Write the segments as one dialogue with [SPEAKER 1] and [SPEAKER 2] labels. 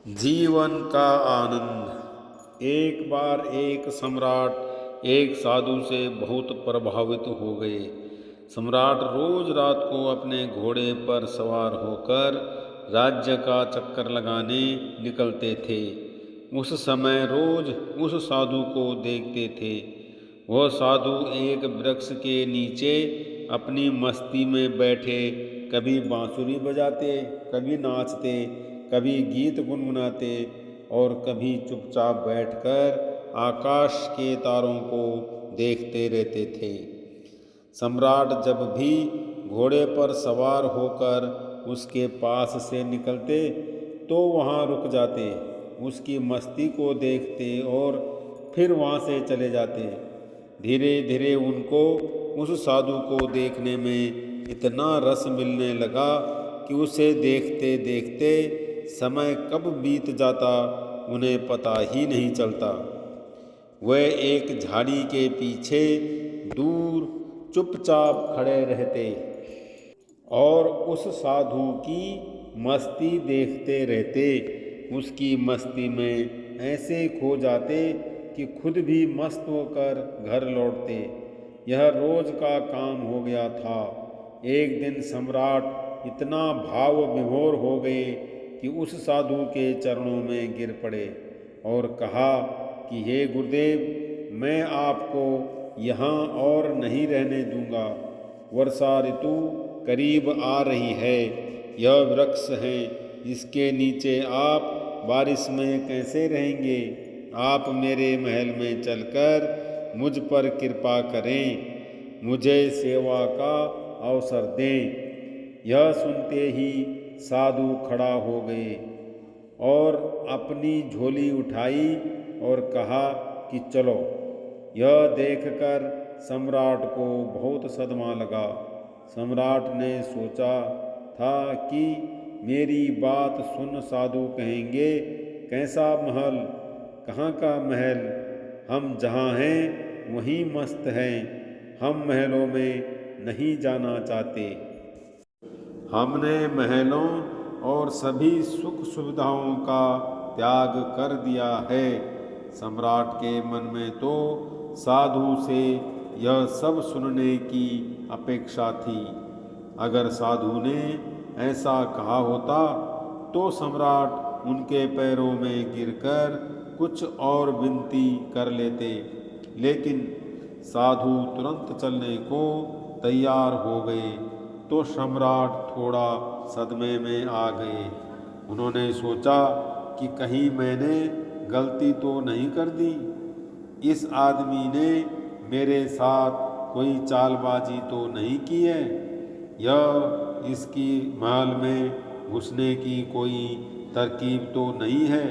[SPEAKER 1] जीवन का आनंद। एक बार एक सम्राट एक साधु से बहुत प्रभावित हो गए। सम्राट रोज रात को अपने घोड़े पर सवार होकर राज्य का चक्कर लगाने निकलते थे। उस समय रोज उस साधु को देखते थे। वह साधु एक वृक्ष के नीचे अपनी मस्ती में बैठे कभी बांसुरी बजाते, कभी नाचते, कभी गीत गुनगुनाते और कभी चुपचाप बैठकर आकाश के तारों को देखते रहते थे। सम्राट जब भी घोड़े पर सवार होकर उसके पास से निकलते तो वहाँ रुक जाते, उसकी मस्ती को देखते और फिर वहाँ से चले जाते। धीरे धीरे उनको उस साधु को देखने में इतना रस मिलने लगा कि उसे देखते देखते समय कब बीत जाता उन्हें पता ही नहीं चलता। वह एक झाड़ी के पीछे दूर चुपचाप खड़े रहते और उस साधु की मस्ती देखते रहते। उसकी मस्ती में ऐसे खो जाते कि खुद भी मस्त होकर घर लौटते। यह रोज का काम हो गया था। एक दिन सम्राट इतना भाव विभोर हो गए कि उस साधु के चरणों में गिर पड़े और कहा कि हे गुरुदेव, मैं आपको यहाँ और नहीं रहने दूंगा। वर्षा ऋतु करीब आ रही है। यह वृक्ष है, इसके नीचे आप बारिश में कैसे रहेंगे? आप मेरे महल में चलकर मुझ पर कृपा करें, मुझे सेवा का अवसर दें। यह सुनते ही साधु खड़ा हो गए और अपनी झोली उठाई और कहा कि चलो। यह देखकर सम्राट को बहुत सदमा लगा। सम्राट ने सोचा था कि मेरी बात सुन साधु कहेंगे, कैसा महल, कहाँ का महल, हम जहाँ हैं वहीं मस्त हैं, हम महलों में नहीं जाना चाहते। हमने महलों और सभी सुख सुविधाओं का त्याग कर दिया है। सम्राट के मन में तो साधु से यह सब सुनने की अपेक्षा थी। अगर साधु ने ऐसा कहा होता तो सम्राट उनके पैरों में गिरकर कुछ और विनती कर लेते, लेकिन साधु तुरंत चलने को तैयार हो गए तो सम्राट थोड़ा सदमे में आ गए। उन्होंने सोचा कि कहीं मैंने गलती तो नहीं कर दी, इस आदमी ने मेरे साथ कोई चालबाजी तो नहीं की है, यह इसकी महल में घुसने की कोई तरकीब तो नहीं है,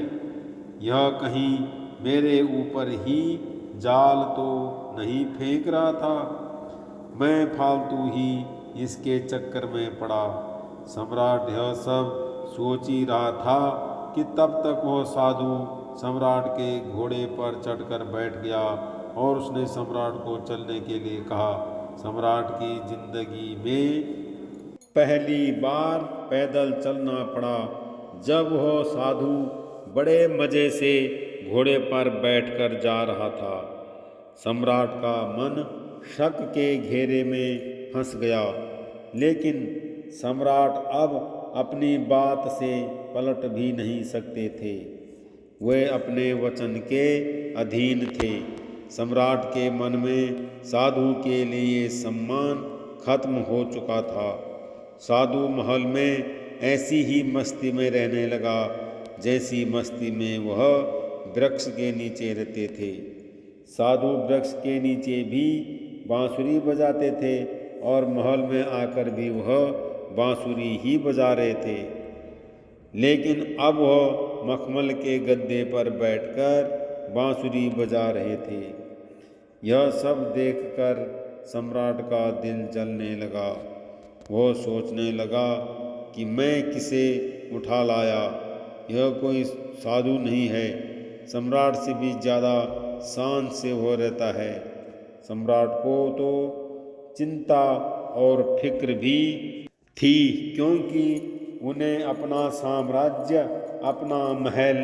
[SPEAKER 1] यह कहीं मेरे ऊपर ही जाल तो नहीं फेंक रहा था, मैं फालतू ही इसके चक्कर में पड़ा। सम्राट यह सब सोच ही रहा था कि तब तक वह साधु सम्राट के घोड़े पर चढ़कर बैठ गया और उसने सम्राट को चलने के लिए कहा। सम्राट की जिंदगी में पहली बार पैदल चलना पड़ा जब वह साधु बड़े मज़े से घोड़े पर बैठकर जा रहा था। सम्राट का मन शक के घेरे में फंस गया, लेकिन सम्राट अब अपनी बात से पलट भी नहीं सकते थे। वे अपने वचन के अधीन थे। सम्राट के मन में साधु के लिए सम्मान खत्म हो चुका था। साधु महल में ऐसी ही मस्ती में रहने लगा जैसी मस्ती में वह वृक्ष के नीचे रहते थे। साधु वृक्ष के नीचे भी बांसुरी बजाते थे और महल में आकर भी वह बांसुरी ही बजा रहे थे, लेकिन अब वह मखमल के गद्दे पर बैठकर बांसुरी बजा रहे थे। यह सब देखकर सम्राट का दिल जलने लगा। वह सोचने लगा कि मैं किसे उठा लाया, यह कोई साधु नहीं है, सम्राट से भी ज़्यादा शान से वो रहता है। सम्राट को तो चिंता और फिक्र भी थी, क्योंकि उन्हें अपना साम्राज्य, अपना महल,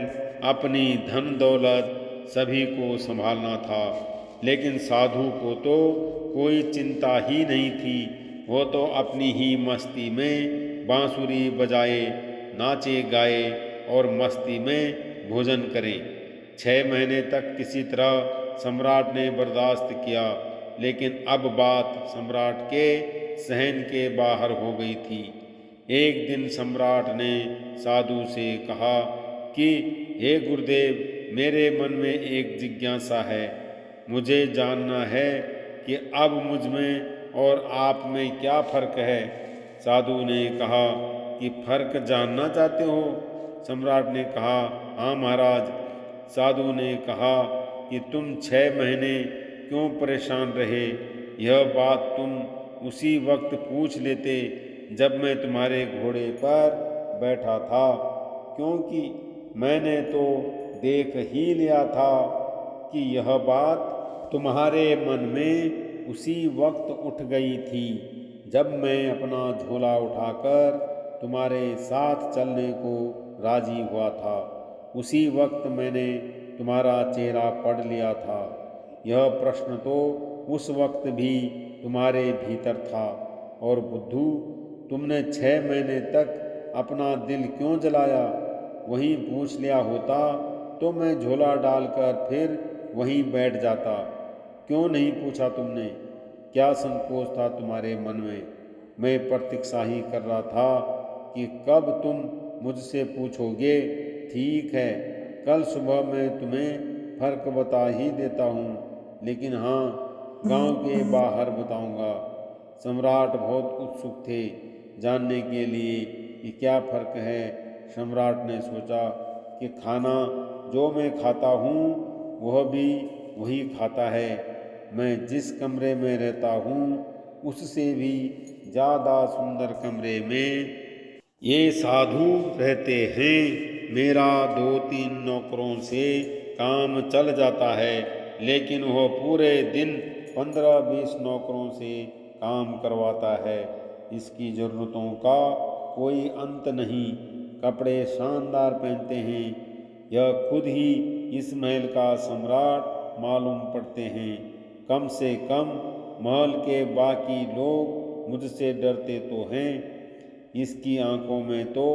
[SPEAKER 1] अपनी धन दौलत सभी को संभालना था। लेकिन साधु को तो कोई चिंता ही नहीं थी। वो तो अपनी ही मस्ती में बांसुरी बजाए, नाचे गाए और मस्ती में भोजन करें। 6 महीने तक किसी तरह सम्राट ने बर्दाश्त किया, लेकिन अब बात सम्राट के सहन के बाहर हो गई थी। एक दिन सम्राट ने साधु से कहा कि हे गुरुदेव, मेरे मन में एक जिज्ञासा है। मुझे जानना है कि अब मुझ में और आप में क्या फर्क है। साधु ने कहा कि फर्क जानना चाहते हो? सम्राट ने कहा, हाँ महाराज। साधु ने कहा कि तुम 6 महीने क्यों परेशान रहे? यह बात तुम उसी वक्त पूछ लेते जब मैं तुम्हारे घोड़े पर बैठा था, क्योंकि मैंने तो देख ही लिया था कि यह बात तुम्हारे मन में उसी वक्त उठ गई थी जब मैं अपना झोला उठाकर तुम्हारे साथ चलने को राजी हुआ था। उसी वक्त मैंने तुम्हारा चेहरा पढ़ लिया था। यह प्रश्न तो उस वक्त भी तुम्हारे भीतर था। और बुद्धू, तुमने 6 महीने तक अपना दिल क्यों जलाया? वहीं पूछ लिया होता तो मैं झोला डालकर फिर वहीं बैठ जाता। क्यों नहीं पूछा तुमने? क्या संकोच था तुम्हारे मन में? मैं प्रतीक्षा ही कर रहा था कि कब तुम मुझसे पूछोगे। ठीक है, कल सुबह मैं तुम्हें फर्क बता ही देता हूँ, लेकिन हाँ, गांव के बाहर बताऊंगा। सम्राट बहुत उत्सुक थे जानने के लिए कि क्या फर्क है। सम्राट ने सोचा कि खाना जो मैं खाता हूँ वह भी वही खाता है। मैं जिस कमरे में रहता हूँ उससे भी ज़्यादा सुंदर कमरे में ये साधु रहते हैं। मेरा 2-3 नौकरों से काम चल जाता है, लेकिन वह पूरे दिन 15-20 नौकरों से काम करवाता है। इसकी ज़रूरतों का कोई अंत नहीं। कपड़े शानदार पहनते हैं। यह खुद ही इस महल का सम्राट मालूम पड़ते हैं। कम से कम महल के बाकी लोग मुझसे डरते तो हैं। इसकी आंखों में तो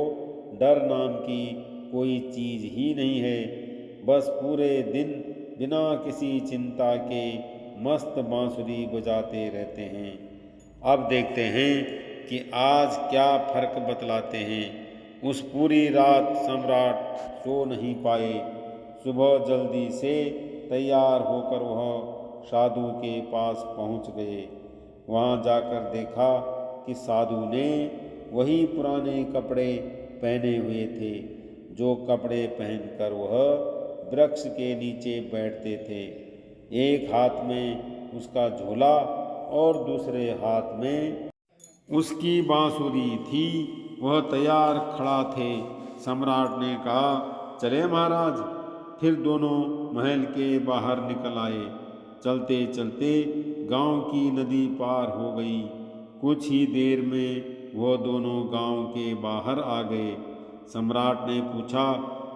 [SPEAKER 1] डर नाम की कोई चीज़ ही नहीं है। बस पूरे दिन बिना किसी चिंता के मस्त बांसुरी बजाते रहते हैं। अब देखते हैं कि आज क्या फर्क बतलाते हैं। उस पूरी रात सम्राट सो नहीं पाए। सुबह जल्दी से तैयार होकर वह साधु के पास पहुंच गए। वहां जाकर देखा कि साधु ने वही पुराने कपड़े पहने हुए थे, जो कपड़े पहनकर वह वृक्ष के नीचे बैठते थे। एक हाथ में उसका झोला और दूसरे हाथ में उसकी बांसुरी थी। वह तैयार खड़ा थे। सम्राट ने कहा, चले महाराज। फिर दोनों महल के बाहर निकल आए। चलते चलते गांव की नदी पार हो गई। कुछ ही देर में वह दोनों गांव के बाहर आ गए। सम्राट ने पूछा,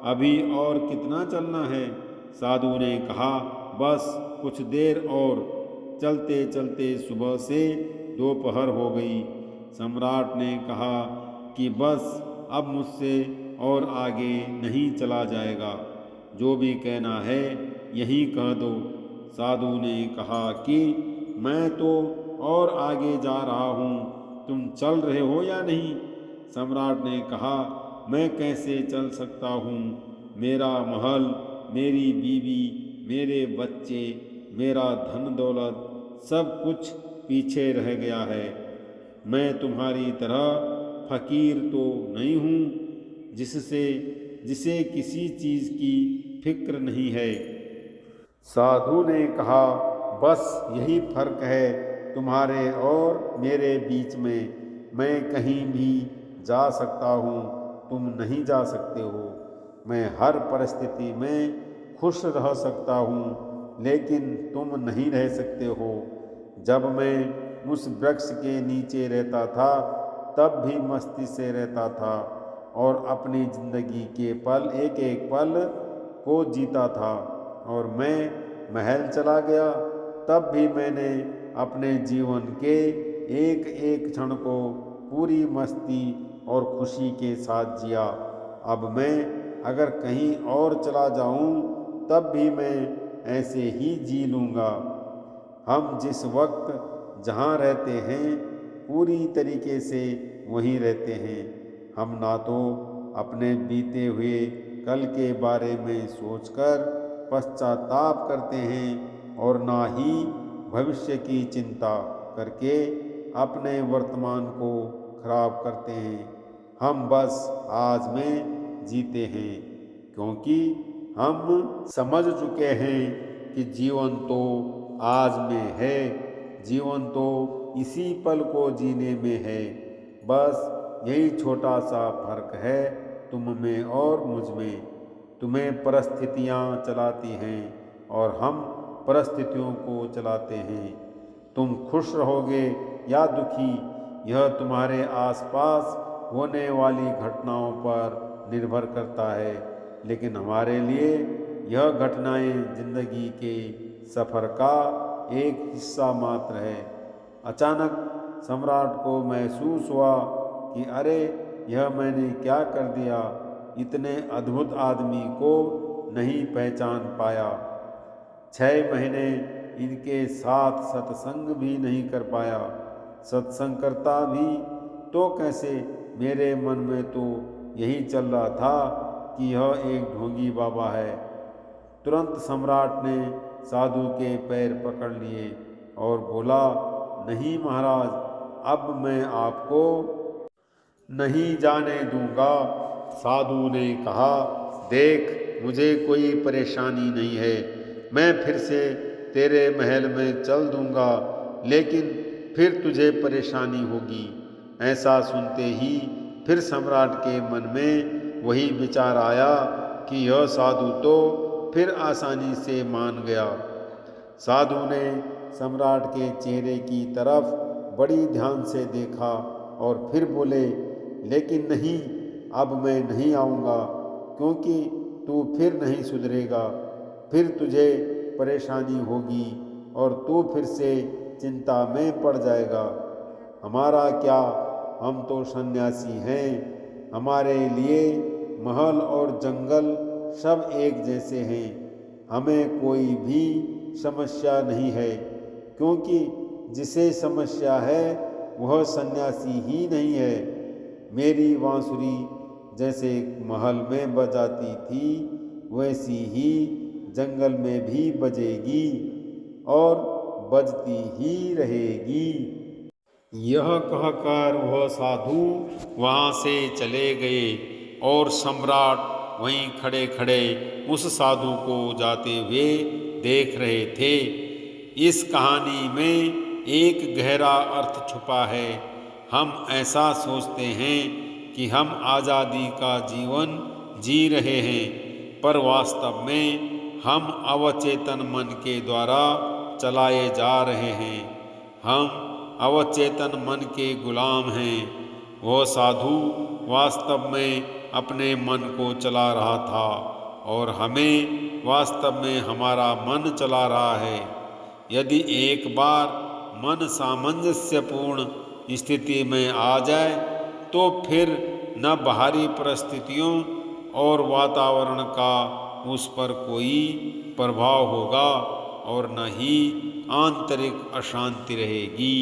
[SPEAKER 1] अभी और कितना चलना है? साधु ने कहा, बस कुछ देर और। चलते चलते सुबह से दोपहर हो गई। सम्राट ने कहा कि बस अब मुझसे और आगे नहीं चला जाएगा। जो भी कहना है यही कह दो। साधु ने कहा कि मैं तो और आगे जा रहा हूँ, तुम चल रहे हो या नहीं? सम्राट ने कहा, मैं कैसे चल सकता हूँ? मेरा महल, मेरी बीवी, मेरे बच्चे, मेरा धन दौलत सब कुछ पीछे रह गया है। मैं तुम्हारी तरह फकीर तो नहीं हूँ जिसे किसी चीज़ की फिक्र नहीं है। साधु ने कहा, बस यही फर्क है तुम्हारे और मेरे बीच में। मैं कहीं भी जा सकता हूँ, तुम नहीं जा सकते हो। मैं हर परिस्थिति में खुश रह सकता हूँ, लेकिन तुम नहीं रह सकते हो। जब मैं उस वृक्ष के नीचे रहता था तब भी मस्ती से रहता था, और अपनी जिंदगी के पल एक एक पल को जीता था। और मैं महल चला गया, तब भी मैंने अपने जीवन के एक एक क्षण को पूरी मस्ती और खुशी के साथ जिया। अब मैं अगर कहीं और चला जाऊं, तब भी मैं ऐसे ही जी लूँगा। हम जिस वक्त जहाँ रहते हैं, पूरी तरीके से वहीं रहते हैं। हम ना तो अपने बीते हुए कल के बारे में सोचकर पश्चाताप करते हैं और ना ही भविष्य की चिंता करके अपने वर्तमान को खराब करते हैं। हम बस आज में जीते हैं, क्योंकि हम समझ चुके हैं कि जीवन तो आज में है, जीवन तो इसी पल को जीने में है। बस यही छोटा सा फर्क है तुम में और मुझ में। तुम्हें परिस्थितियाँ चलाती हैं और हम परिस्थितियों को चलाते हैं। तुम खुश रहोगे या दुखी, यह तुम्हारे आसपास होने वाली घटनाओं पर निर्भर करता है। लेकिन हमारे लिए यह घटनाएं जिंदगी के सफ़र का एक हिस्सा मात्र है। अचानक सम्राट को महसूस हुआ कि अरे, यह मैंने क्या कर दिया। इतने अद्भुत आदमी को नहीं पहचान पाया। 6 महीने इनके साथ सत्संग भी नहीं कर पाया। सत्संग करता भी तो कैसे? मेरे मन में तो यही चल रहा था कि यह एक ढोंगी बाबा है। तुरंत सम्राट ने साधु के पैर पकड़ लिए और बोला, नहीं महाराज, अब मैं आपको नहीं जाने दूंगा। साधु ने कहा, देख, मुझे कोई परेशानी नहीं है, मैं फिर से तेरे महल में चल दूंगा, लेकिन फिर तुझे परेशानी होगी। ऐसा सुनते ही फिर सम्राट के मन में वही विचार आया कि यह साधु तो फिर आसानी से मान गया। साधु ने सम्राट के चेहरे की तरफ बड़ी ध्यान से देखा और फिर बोले, लेकिन नहीं, अब मैं नहीं आऊँगा, क्योंकि तू फिर नहीं सुधरेगा। फिर तुझे परेशानी होगी और तू फिर से चिंता में पड़ जाएगा। हमारा क्या, हम तो सन्यासी हैं। हमारे लिए महल और जंगल सब एक जैसे हैं। हमें कोई भी समस्या नहीं है, क्योंकि जिसे समस्या है वह सन्यासी ही नहीं है। मेरी बांसुरी जैसे महल में बजाती थी, वैसी ही जंगल में भी बजेगी और बजती ही रहेगी। यह कहकर वह साधु वहाँ से चले गए और सम्राट वहीं खड़े खड़े उस साधु को जाते हुए देख रहे थे। इस कहानी में एक गहरा अर्थ छुपा है। हम ऐसा सोचते हैं कि हम आज़ादी का जीवन जी रहे हैं, पर वास्तव में हम अवचेतन मन के द्वारा चलाए जा रहे हैं। हम अवचेतन मन के गुलाम हैं। वह साधु वास्तव में अपने मन को चला रहा था और हमें वास्तव में हमारा मन चला रहा है। यदि एक बार मन सामंजस्यपूर्ण स्थिति में आ जाए, तो फिर न बाहरी परिस्थितियों और वातावरण का उस पर कोई प्रभाव होगा और न ही आंतरिक अशांति रहेगी।